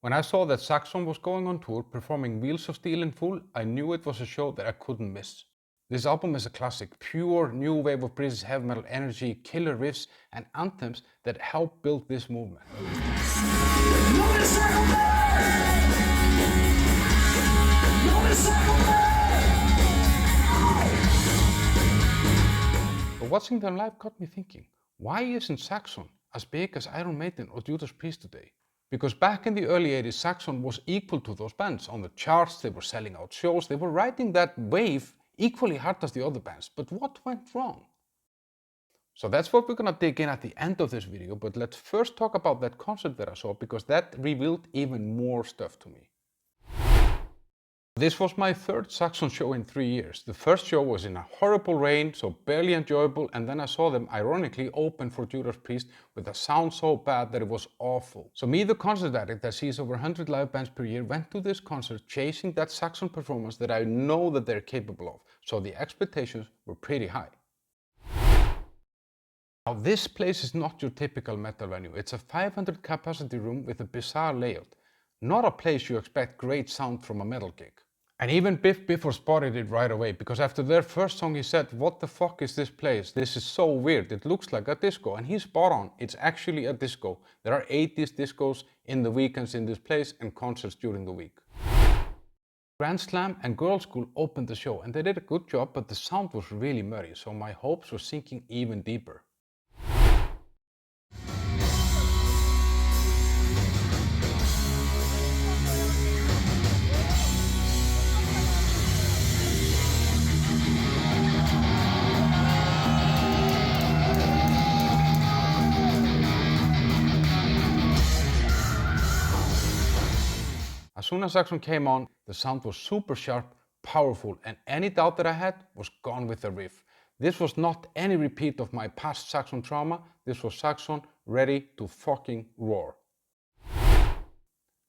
When I saw that Saxon was going on tour performing Wheels of Steel in full, I knew it was a show that I couldn't miss. This album is a classic, pure new wave of British heavy metal energy, killer riffs and anthems that helped build this movement. But watching them live got me thinking, why isn't Saxon as big as Iron Maiden or Judas Priest today? Because back in the early 80s, Saxon was equal to those bands. On the charts, they were selling out shows, they were riding that wave equally hard as the other bands. But what went wrong? So that's what we're gonna dig in at the end of this video, but let's first talk about that concert that I saw, because that revealed even more stuff to me. This was my third Saxon show in 3 years. The first show was in a horrible rain, so barely enjoyable, and then I saw them ironically open for Judas Priest with a sound so bad that it was awful. So me, the concert addict that sees over 100 live bands per year, went to this concert chasing that Saxon performance that I know that they're capable of, so the expectations were pretty high. Now this place is not your typical metal venue. It's a 500 capacity room with a bizarre layout. Not a place you expect great sound from a metal gig. And even Biff spotted it right away, because after their first song he said, "What the fuck is this place? This is so weird, it looks like a disco." And he's spot on, it's actually a disco. There are 80s discos in the weekends in this place and concerts during the week. Grand Slam and Girl School opened the show and they did a good job, but the sound was really muddy, so my hopes were sinking even deeper. As soon as Saxon came on, the sound was super sharp, powerful, and any doubt that I had was gone with the riff. This was not any repeat of my past Saxon trauma, this was Saxon ready to fucking roar.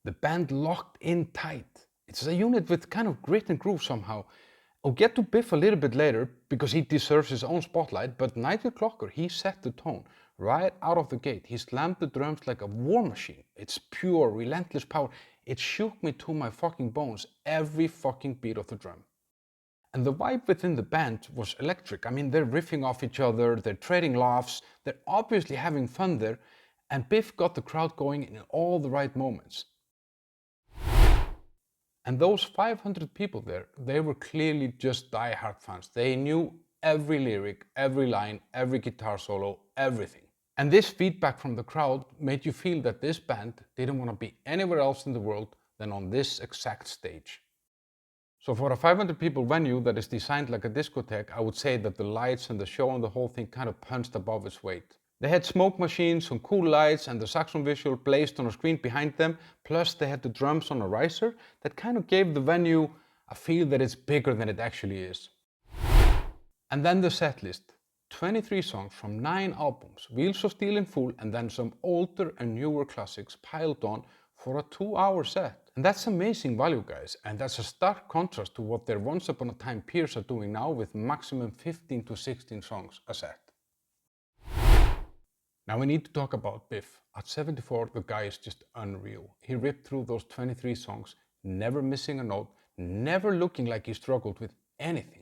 The band locked in tight. It's a unit with kind of grit and groove somehow. I'll get to Biff a little bit later, because he deserves his own spotlight, but Nigel Clocker, he set the tone. Right out of the gate, he slammed the drums like a war machine. It's pure, relentless power. It shook me to my fucking bones, every fucking beat of the drum. And the vibe within the band was electric. I mean, they're riffing off each other, they're trading laughs, they're obviously having fun there, and Biff got the crowd going in all the right moments. And those 500 people there, they were clearly just die-hard fans. They knew every lyric, every line, every guitar solo, everything. And this feedback from the crowd made you feel that this band didn't want to be anywhere else in the world than on this exact stage. So for a 500 people venue that is designed like a discotheque, I would say that the lights and the show and the whole thing kind of punched above its weight. They had smoke machines, some cool lights, and the Saxon visual blazed on a screen behind them, plus they had the drums on a riser that kind of gave the venue a feel that it's bigger than it actually is. And then the set list. 23 songs from 9 albums, Wheels of Steel in full, and then some older and newer classics piled on for a 2-hour set. And that's amazing value, guys, and that's a stark contrast to what their once upon a time peers are doing now with maximum 15 to 16 songs a set. Now we need to talk about Biff. At 74, the guy is just unreal. He ripped through those 23 songs, never missing a note, never looking like he struggled with anything.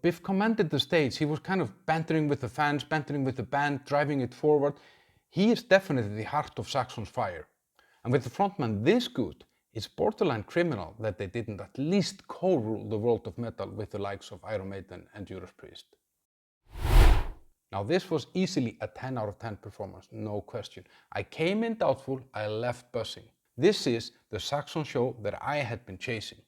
Biff commanded the stage. He was kind of bantering with the fans, bantering with the band, driving it forward. He is definitely the heart of Saxon's fire. And with the frontman this good, it's borderline criminal that they didn't at least co-rule the world of metal with the likes of Iron Maiden and Judas Priest. Now this was easily a 10 out of 10 performance, no question. I came in doubtful, I left buzzing. This is the Saxon show that I had been chasing.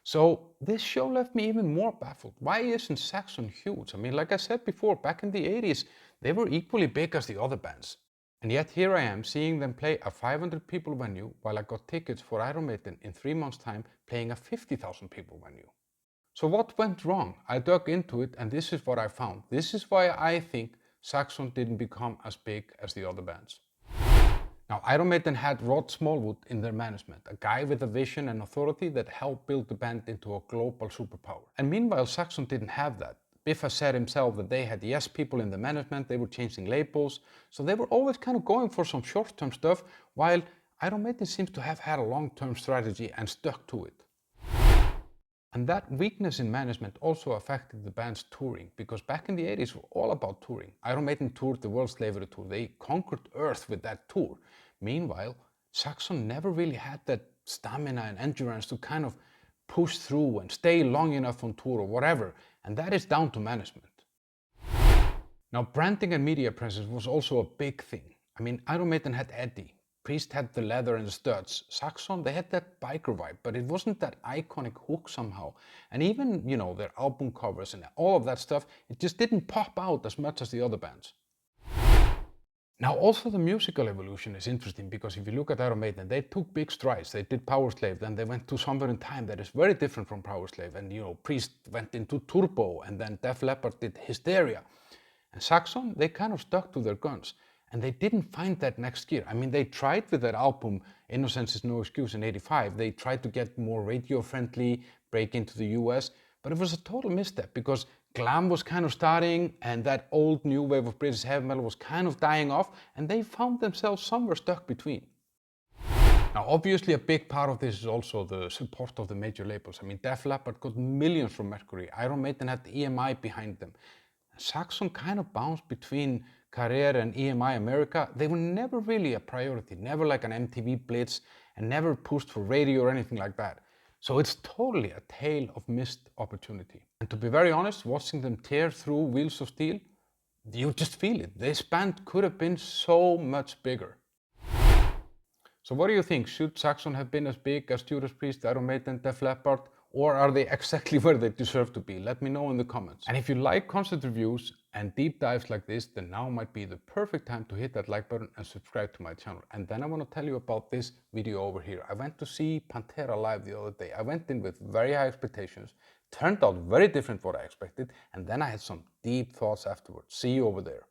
So this show left me even more baffled. Why isn't Saxon huge? I mean, like I said before, back in the 80s, they were equally big as the other bands. And yet here I am seeing them play a 500 people venue while I got tickets for Iron Maiden in 3 months' time playing a 50,000 people venue. So what went wrong? I dug into it and this is what I found. This is why I think Saxon didn't become as big as the other bands. Now, Iron Maiden had Rod Smallwood in their management, a guy with a vision and authority that helped build the band into a global superpower. And meanwhile, Saxon didn't have that. Biff has said himself that they had yes people in the management, they were changing labels, so they were always kind of going for some short-term stuff, while Iron Maiden seems to have had a long-term strategy and stuck to it. And that weakness in management also affected the band's touring, because back in the 80s it was all about touring. Iron Maiden toured the World Slavery Tour. They conquered Earth with that tour. Meanwhile, Saxon never really had that stamina and endurance to kind of push through and stay long enough on tour or whatever, and that is down to management. Now, branding and media presence was also a big thing. I mean, Iron Maiden had Eddie, Priest had the leather and the studs, Saxon, they had that biker vibe, but it wasn't that iconic hook somehow. And even, their album covers and all of that stuff, it just didn't pop out as much as the other bands. Now, also the musical evolution is interesting, because if you look at Iron Maiden, they took big strides. They did Powerslave, then they went to Somewhere in Time that is very different from Powerslave, and Priest went into Turbo, and then Def Leppard did Hysteria. And Saxon, they kind of stuck to their guns, and they didn't find that next gear. I mean, they tried with their album Innocence is No Excuse in '85. They tried to get more radio-friendly, break into the US, but it was a total misstep, because glam was kind of starting, and that old new wave of British heavy metal was kind of dying off, and they found themselves somewhere stuck between. Now, obviously, a big part of this is also the support of the major labels. I mean, Def Leppard got millions from Mercury. Iron Maiden had EMI behind them. Saxon kind of bounced between Career and EMI America. They were never really a priority, never like an MTV Blitz, and never pushed for radio or anything like that. So it's totally a tale of missed opportunity. And to be very honest, watching them tear through Wheels of Steel, you just feel it. This band could have been so much bigger. So what do you think? Should Saxon have been as big as Judas Priest, Iron Maiden, Def Leppard? Or are they exactly where they deserve to be? Let me know in the comments. And if you like concert reviews and deep dives like this, then now might be the perfect time to hit that like button and subscribe to my channel. And then I want to tell you about this video over here. I went to see Pantera live the other day. I went in with very high expectations, turned out very different what I expected, and then I had some deep thoughts afterwards. See you over there.